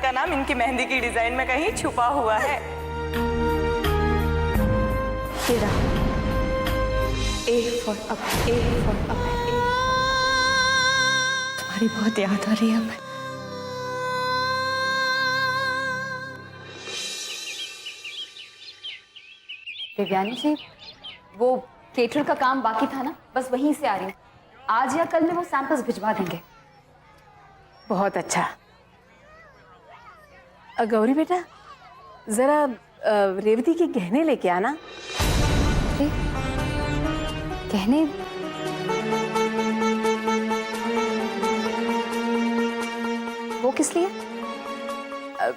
का नाम इनकी मेहंदी की डिजाइन में कहीं छुपा हुआ है। तेरा A for up, A for up, तुम्हारी बहुत याद आ रही है हमें। देवयानी जी, वो केटरर का काम बाकी था ना, बस वहीं से आ रही हूँ। आज या कल में वो सैंपल्स भिजवा देंगे। बहुत अच्छा। गौरी बेटा, जरा रेवती के गहने लेके आना। गहने? वो किस लिए?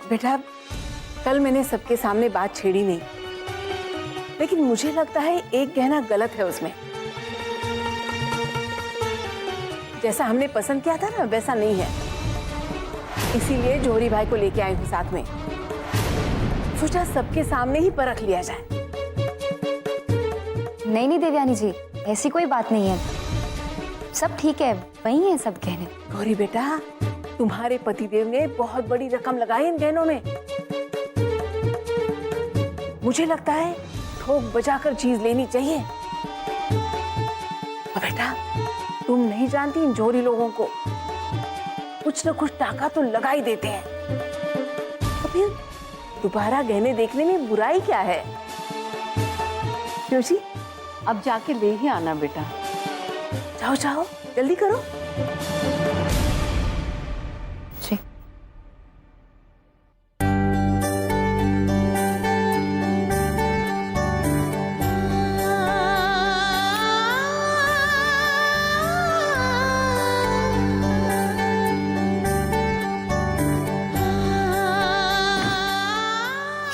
बेटा, कल मैंने सबके सामने बात छेड़ी नहीं, लेकिन मुझे लगता है एक गहना गलत है उसमें। जैसा हमने पसंद किया था ना, वैसा नहीं है। इसीलिए जौहरी भाई को लेके आई हूँ साथ में। सोचा सबके सामने ही परख लिया जाए। नहीं नहीं देवयानी जी, ऐसी कोई बात नहीं है, सब ठीक है, वही है सब गहने। गौरी बेटा, तुम्हारे पतिदेव ने बहुत बड़ी रकम लगाई इन गहनों में। मुझे लगता है ठोक बजाकर चीज लेनी चाहिए। और बेटा, तुम नहीं जानती इन जोरी लोगों को, कुछ न कुछ टाका तो लगा ही देते हैं। तो फिर दोबारा गहने देखने में बुराई क्या है? क्यों जी? अब जाके ले ही आना बेटा। जाओ जाओ, जल्दी करो। जी।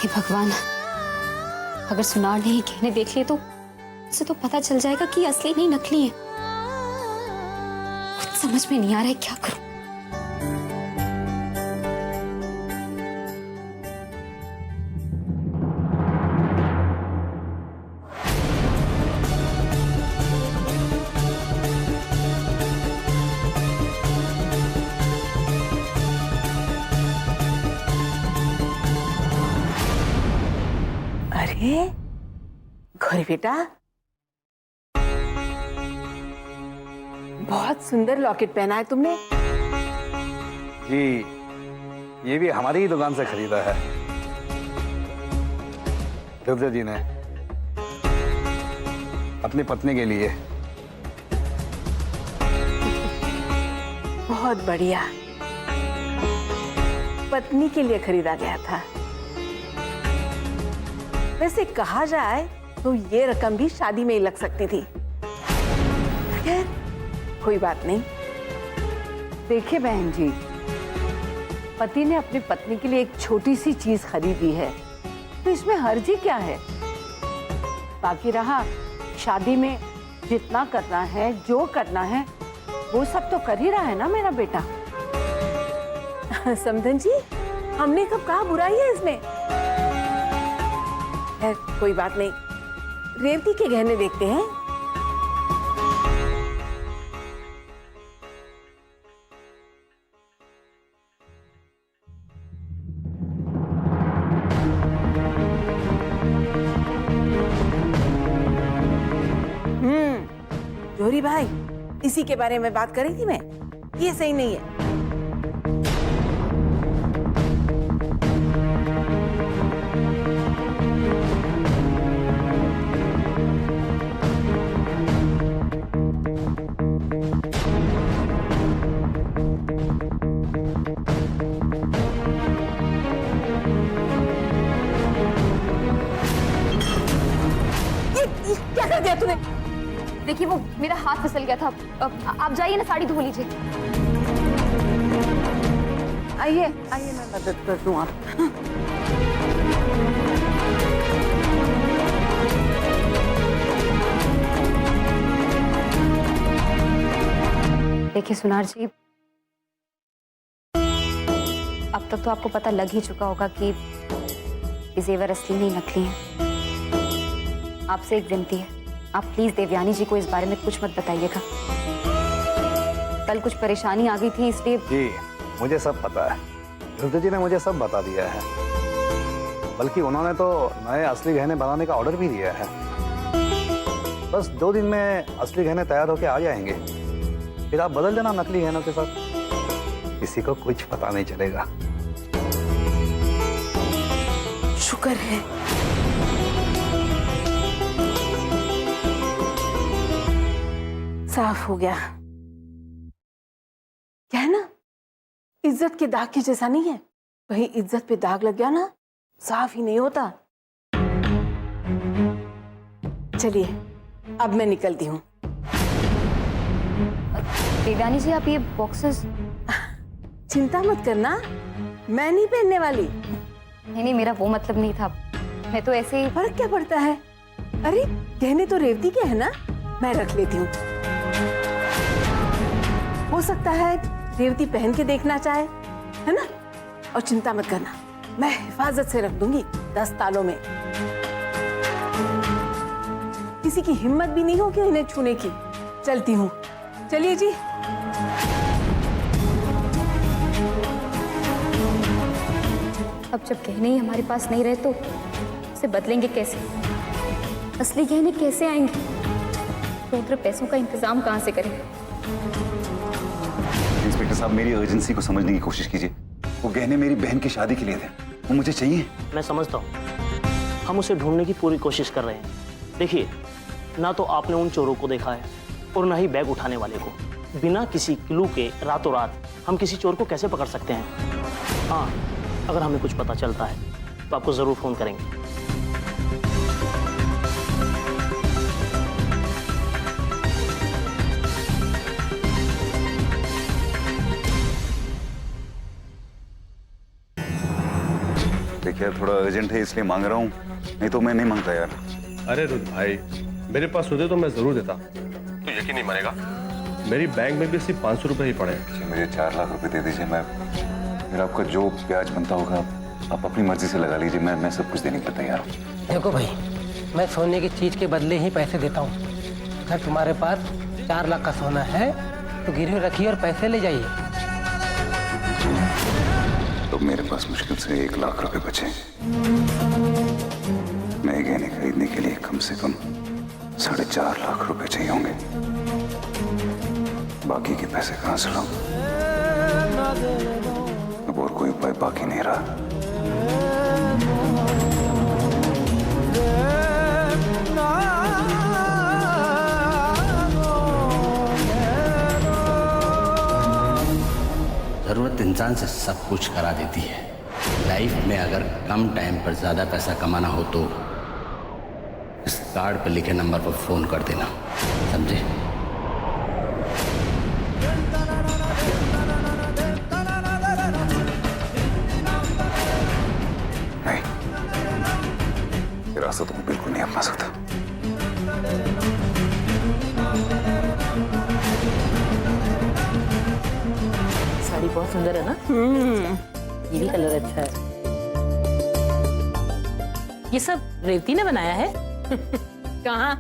हे भगवान, अगर सुनार ने ये गहने देख लिए तो उसे तो पता चल जाएगा कि असली नहीं नकली है। कुछ समझ में नहीं आ रहा है क्या करूं। अरे गौरी बेटा, बहुत सुंदर लॉकेट पहना है तुमने। जी, ये भी हमारी ही दुकान से खरीदा है, दुर्गा जी ने अपनी पत्नी के लिए। बहुत बढ़िया, पत्नी के लिए खरीदा गया था। वैसे कहा जाए तो ये रकम भी शादी में ही लग सकती थी। खैर, कोई बात नहीं। देखिए बहन जी, पति ने अपनी पत्नी के लिए एक छोटी सी चीज खरीदी है, तो इसमें हर्जी क्या है? बाकी रहा शादी में जितना करना है, जो करना है, वो सब तो कर ही रहा है ना मेरा बेटा। समधन जी, हमने कब कहा बुराई है इसमें? खैर, कोई बात नहीं। रेवती के गहने देखते हैं। जोहरी भाई, इसी के बारे में बात करी थी मैं। ये सही नहीं है। क्या कर दिया तूने? देखिए, वो मेरा हाथ फिसल गया था। आप जाइए ना, साड़ी धो लीजिए। आइए आइए, मैं मदद कर दूं आप। देखिए सुनार जी, अब तक तो आपको पता लग ही चुका होगा कि ये जेवर असली नहीं नकली हैं। आपसे एक विनती है, आप प्लीज देवयानी जी को इस बारे में कुछ मत बताइएगा। कल कुछ परेशानी आ गई थी, इसलिए। जी, मुझे सब पता है। धृति जी ने मुझे सब बता दिया है, बल्कि उन्होंने तो नए असली गहने बनाने का ऑर्डर भी दिया है। बस 2 दिन में असली गहने तैयार होके आ जाएंगे, फिर आप बदल देना नकली गहनों के साथ, किसी को कुछ पता नहीं चलेगा। शुक्र है। साफ हो गया। क्या है ना, इज्जत के दाग के जैसा नहीं है। कहीं इज्जत पे दाग लग गया ना, साफ ही नहीं होता। चलिए अब मैं निकलती हूँ। देवयानी जी, आप ये बॉक्सेस। चिंता मत करना, मैं नहीं पहनने वाली। नहीं, मेरा वो मतलब नहीं था। मैं तो ऐसे ही। फर्क क्या पड़ता है? अरे गहने तो रेवती के है ना, मैं रख लेती हूँ। हो सकता है रेवती पहन के देखना चाहे, है ना? और चिंता मत करना, मैं हिफाजत से रख दूंगी 10 तालों में। किसी की हिम्मत भी नहीं होगी इन्हें छूने की। चलती हूँ। चलिए जी। अब जब गहने ही हमारे पास नहीं रहे तो उसे बदलेंगे कैसे? असली गहने कैसे आएंगे? तो उधर पैसों का इंतजाम कहाँ से करें? इंस्पेक्टर साहब, मेरी अर्जेंसी को समझने की कोशिश कीजिए। वो गहने मेरी बहन की शादी के लिए थे, वो मुझे चाहिए। मैं समझता हूँ, हम उसे ढूंढने की पूरी कोशिश कर रहे हैं। देखिए, ना तो आपने उन चोरों को देखा है और ना ही बैग उठाने वाले को। बिना किसी क्लू के रातों रात हम किसी चोर को कैसे पकड़ सकते हैं? हाँ, अगर हमें कुछ पता चलता है तो आपको जरूर फोन करेंगे। देखिए, थोड़ा अर्जेंट है इसलिए मांग रहा हूँ, नहीं तो मैं नहीं मांगता यार। अरे रुद्र भाई, मेरे पास होते तो मैं जरूर देता। तो यकीन नहीं मानेगा, मेरी बैंक में भी सिर्फ 500 रुपए ही पड़े हैं। मुझे 4 लाख रुपए दे दीजिए, मैं फिर आपका जो ब्याज बनता होगा आप अपनी मर्जी से लगा लीजिए। मैं सब कुछ देने के लिए तैयार हूँ। देखो भाई, मैं सोने की चीज के बदले ही पैसे देता हूँ। अगर तुम्हारे पास 4 लाख का सोना है तो गिरवी रखिए और पैसे ले जाइए। तो मेरे पास मुश्किल से 1 लाख रुपए बचे। नए गहने खरीदने के लिए कम से कम 4.5 लाख रुपए चाहिए होंगे। बाकी के पैसे कहाँ से लाऊं? अब और कोई उपाय बाकी नहीं रहा। जरूरत इंसान से सब कुछ करा देती है। लाइफ में अगर कम टाइम पर ज्यादा पैसा कमाना हो तो इस कार्ड पर लिखे नंबर पर फोन कर देना, समझे? नहीं, ये रास्ता तो मैं बिल्कुल नहीं अपना सकता। साड़ी बहुत सुंदर है ना? ये भी कलर अच्छा है। ये सब रेवती ने बनाया है? कहाँ?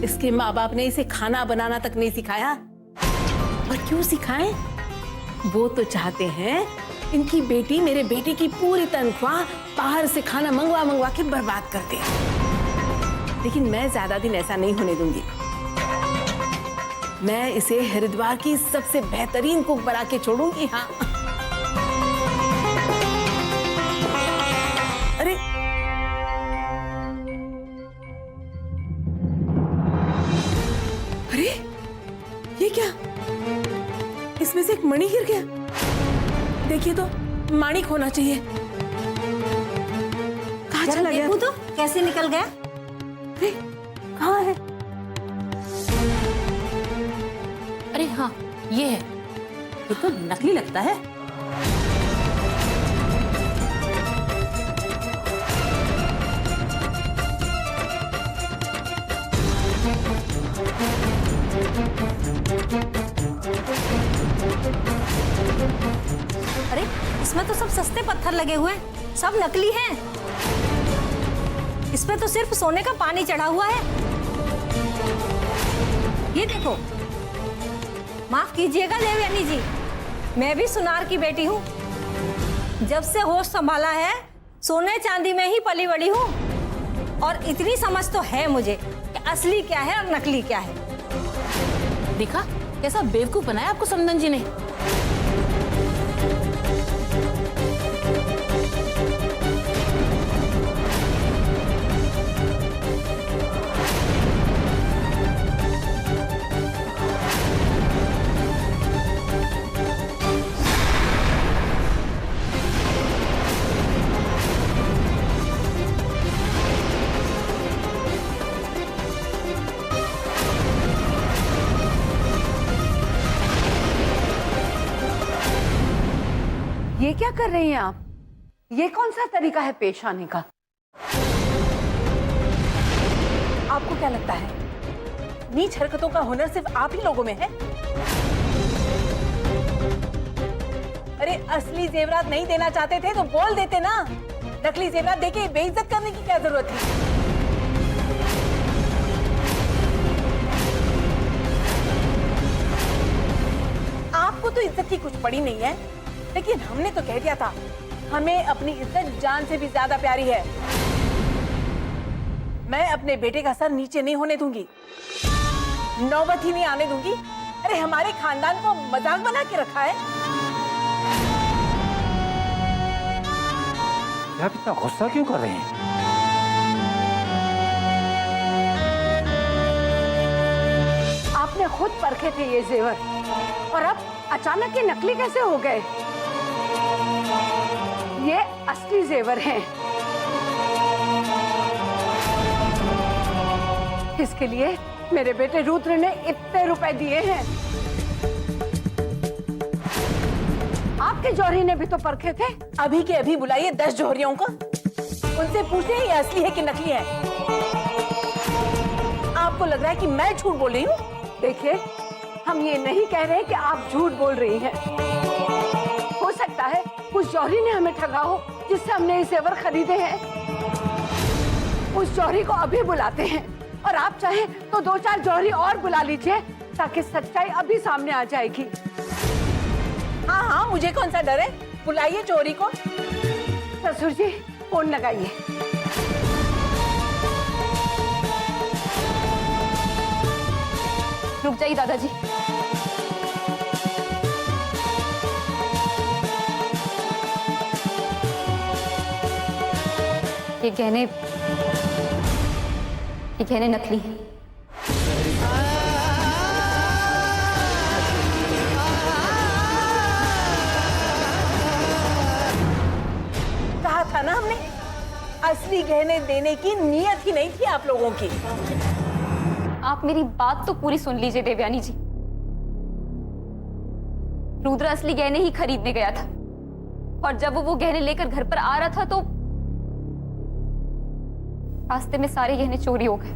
इसके माँ बाप ने इसे खाना बनाना तक नहीं सिखाया। और क्यों सिखाएं? वो तो चाहते हैं इनकी बेटी मेरे बेटे की पूरी तनख्वाह बाहर से खाना मंगवा मंगवा के बर्बाद कर दे। लेकिन मैं ज्यादा दिन ऐसा नहीं होने दूंगी। मैं इसे हरिद्वार की सबसे बेहतरीन कुक बना के छोड़ूंगी। हाँ, अरे अरे ये क्या? इसमें से एक मणि गिर गया। देखिए तो, माणिक होना चाहिए। कहाँ चला गया? तो कैसे निकल गया? अरे कहाँ है? अरे हाँ, ये है। ये तो नकली लगता है। अरे इसमें तो सब सस्ते पत्थर लगे हुए हैं, सब नकली हैं। इस पे तो सिर्फ सोने का पानी चढ़ा हुआ है। ये देखो, माफ कीजिएगा देवयानी जी, मैं भी सुनार की बेटी हूँ। जब से होश संभाला है सोने चांदी में ही पली बड़ी हूँ, और इतनी समझ तो है मुझे कि असली क्या है और नकली क्या है। देखा कैसा बेवकूफ बनाया आपको समदन जी ने। ये क्या कर रही हैं आप? ये कौन सा तरीका है पेश आने का? आपको क्या लगता है नीच हरकतों का हुनर सिर्फ आप ही लोगों में है? अरे असली जेवरात नहीं देना चाहते थे तो बोल देते ना। नकली जेवरात देके बेइज्जत करने की क्या जरूरत थी? आपको तो इज्जत की कुछ पड़ी नहीं है, लेकिन हमने तो कह दिया था हमें अपनी इज्जत जान से भी ज्यादा प्यारी है। मैं अपने बेटे का सर नीचे नहीं होने दूंगी, नौबत ही नहीं आने दूंगी। अरे हमारे खानदान को मजाक बना के रखा है। आप इतना गुस्सा क्यों कर रहे हैं? आपने खुद परखे थे ये जेवर, और अब अचानक ये नकली कैसे हो गए? ये असली जेवर हैं। इसके लिए मेरे बेटे रुद्र ने इतने रुपए दिए हैं। आपके जौहरी ने भी तो परखे थे। अभी के अभी बुलाइए 10 जौहरियों को, उनसे पूछे ये असली है कि नकली है। आपको लग रहा है कि मैं झूठ बोल रही हूँ? देखिए, हम ये नहीं कह रहे कि आप झूठ बोल रही हैं। हो सकता है उस जौहरी ने हमें ठगा हो जिससे हमने ये जेवर खरीदे हैं। उस जौहरी को अभी बुलाते हैं, और आप चाहे तो 2-4 जौहरी और बुला लीजिए ताकि सच्चाई अभी सामने आ जाएगी। हाँ हाँ, मुझे कौन सा डर है, बुलाइए जौहरी को। ससुर जी फोन लगाइए। रुक जाइए दादाजी। ये गहने नकली हैं। कहा था ना हमने, असली गहने देने की नीयत ही नहीं थी आप लोगों की। आप मेरी बात तो पूरी सुन लीजिए देवयानी जी। रुद्र असली गहने ही खरीदने गया था, और जब वो गहने लेकर घर पर आ रहा था तो रास्ते में सारे गहने चोरी हो गए।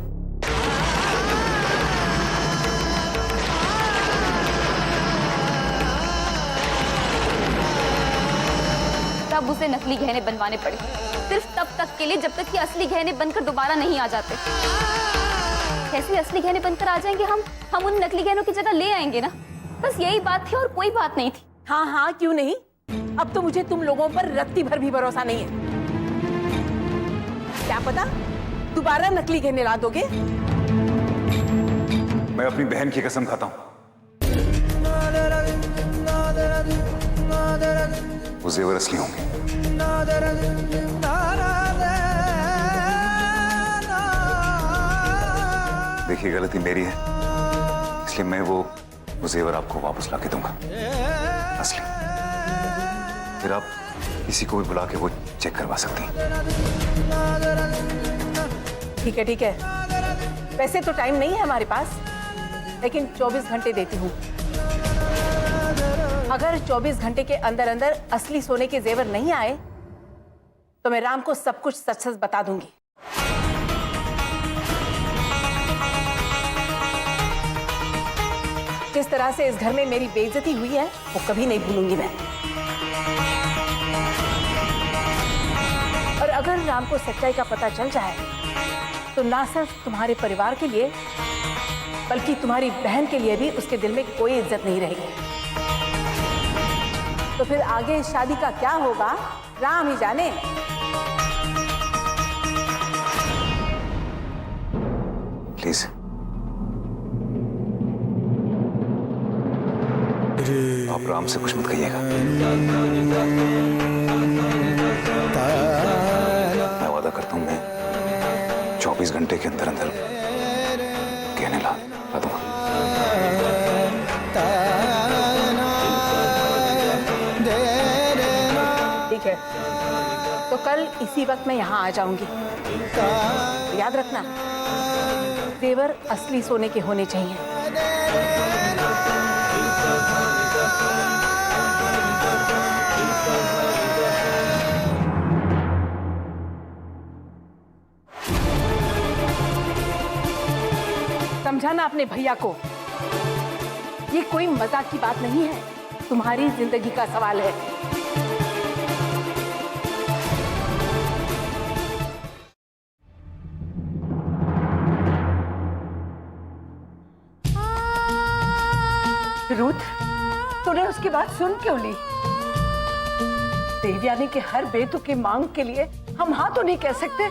तब उसे नकली गहने बनवाने पड़े, सिर्फ तब तक के लिए जब तक कि असली गहने बनकर दोबारा नहीं आ जाते। कैसे असली गहने बनकर आ जाएंगे हम उन नकली गहनों की जगह ले आएंगे ना। बस यही बात थी और कोई बात नहीं थी। हाँ हाँ, क्यों नहीं। अब तो मुझे तुम लोगों पर रत्ती भर भी भरोसा नहीं है। क्या पता दोबारा नकली गहने ला दोगे। मैं अपनी बहन की कसम खाता हूं, वो जेवर असली होंगे। देखिए, गलती मेरी है, इसलिए मैं वो जेवर आपको वापस ला के दूंगा असली। फिर आप किसी को भी बुला के वो चेक करवा सकती हैं। ठीक है ठीक है, वैसे तो टाइम नहीं है हमारे पास, लेकिन 24 घंटे देती हूँ। अगर 24 घंटे के अंदर अंदर असली सोने के जेवर नहीं आए तो मैं राम को सब कुछ सच सच बता दूंगी। जिस तरह से इस घर में मेरी बेइज्जती हुई है वो कभी नहीं भूलूंगी मैं। और अगर राम को सच्चाई का पता चल जाए तो ना सिर्फ तुम्हारे परिवार के लिए बल्कि तुम्हारी बहन के लिए भी उसके दिल में कोई इज्जत नहीं रहेगी। तो फिर आगे इस शादी का क्या होगा राम ही जाने। प्लीज आप राम से कुछ मत कहिएगा। मैं वादा करता हूं, मैं 24 घंटे के अंदर अंदर कहने ला दूंगा। ठीक है, तो कल इसी वक्त मैं यहाँ आ जाऊंगी। याद रखना, तेवर असली सोने के होने चाहिए। समझाना अपने भैया को, ये कोई मजाक की बात नहीं है, तुम्हारी जिंदगी का सवाल है। रुद्र, तूने उसकी बात सुन क्यों ली? देवयानी के हर बेतुकी मांग के लिए हम हाँ तो नहीं कह सकते।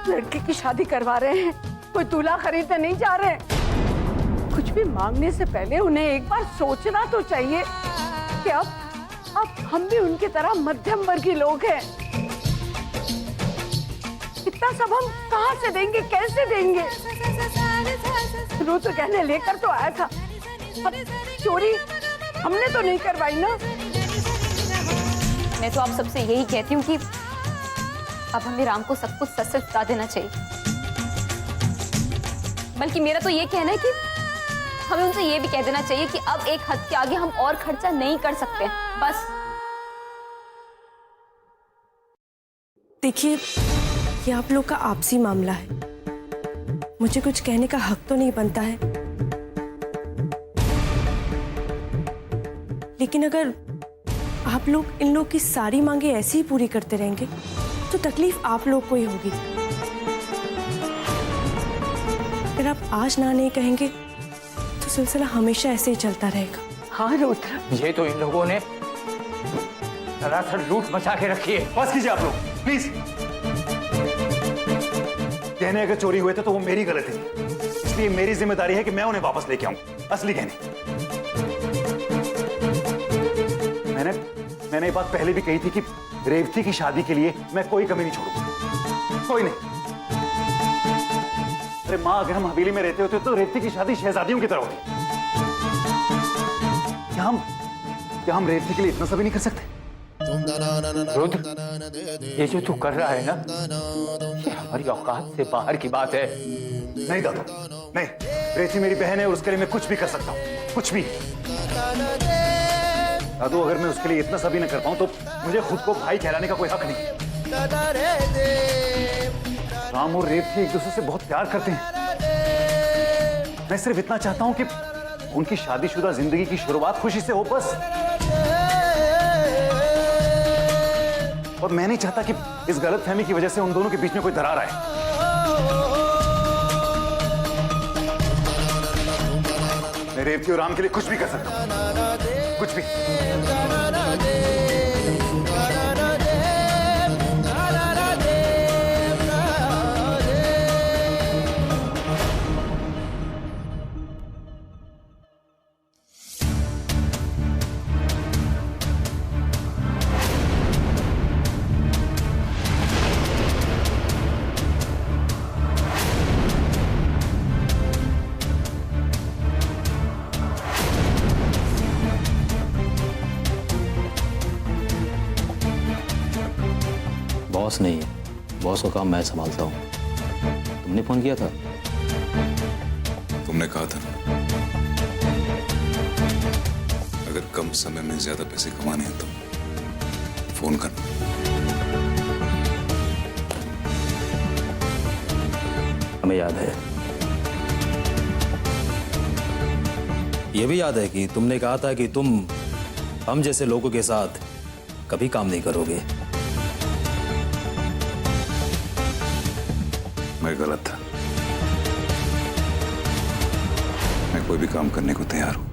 लड़के की शादी करवा रहे हैं, कोई दूल्हा खरीदने नहीं जा रहे हैं। कुछ भी मांगने से पहले उन्हें एक बार सोचना तो चाहिए कि अब हम भी उनकी तरह मध्यम वर्गीय लोग हैं। इतना सब हम कहाँ से देंगे, कैसे देंगे? रुद्र कहने लेकर तो आया था, अब चोरी हमने तो नहीं करवाई ना। मैं तो आप सबसे यही कहती हूँ कि अब हमें राम को सब कुछ सच सच बता देना चाहिए। बल्कि मेरा तो ये कहना है कि हमें उनसे ये भी कह देना चाहिए कि अब एक हद के आगे हम और खर्चा नहीं कर सकते, बस। देखिए, ये आप लोग का आपसी मामला है, मुझे कुछ कहने का हक तो नहीं बनता है, लेकिन अगर आप लोग इन लोग की सारी मांगे ऐसे ही पूरी करते रहेंगे तो तकलीफ आप लोग को ही होगी। अगर आप आज ना नहीं कहेंगे तो सिलसिला हमेशा ऐसे ही चलता रहेगा। हाँ रुद्र, ये तो इन लोगों ने सरासर लूट मचा के रखी है। बस कीजिए आप लोग, प्लीज। गहने अगर चोरी हुए थे तो वो मेरी गलती थी, इसलिए मेरी जिम्मेदारी है कि मैं उन्हें वापस लेके आऊं, असली गहने। मैंने ये बात पहले भी कही थी कि रेवती की शादी के लिए मैं कोई कमी नहीं छोड़ूंगा, कोई नहीं। अरे माँ, अगर हम हवेली में रहते होते तो रेवती की शादी शहजादियों की तरह होती। क्या हम रेवती के लिए इतना सभी नहीं कर सकते? रुद्र, ये जो तू कर रहा है ना, ये हमारी औकात से बाहर की बात है। नहीं दादू, नहीं। रेवती मेरी बहन है और उसके लिए मैं कुछ भी कर सकता हूँ, कुछ भी। दादू, अगर मैं उसके लिए इतना सभी न कर पाऊं तो मुझे खुद को भाई कहलाने का कोई हक नहीं। राम और रेवती एक दूसरे से बहुत प्यार करते हैं। मैं सिर्फ इतना चाहता हूं कि उनकी शादीशुदा जिंदगी की शुरुआत खुशी से हो, बस। और मैं नहीं चाहता कि इस गलतफहमी की वजह से उन दोनों के बीच में कोई दरार आए। मैं रेवती और राम के लिए कुछ भी कर सकता हूं, कुछ भी। बॉस नहीं है, बॉस का काम मैं संभालता हूँ। तुमने फोन किया था? तुमने कहा था ना, अगर कम समय में ज्यादा पैसे कमाने हैं तो फोन करना। हमें याद है। ये भी याद है कि तुमने कहा था कि तुम हम जैसे लोगों के साथ कभी काम नहीं करोगे। मैं गलत था। मैं कोई भी काम करने को तैयार हूं।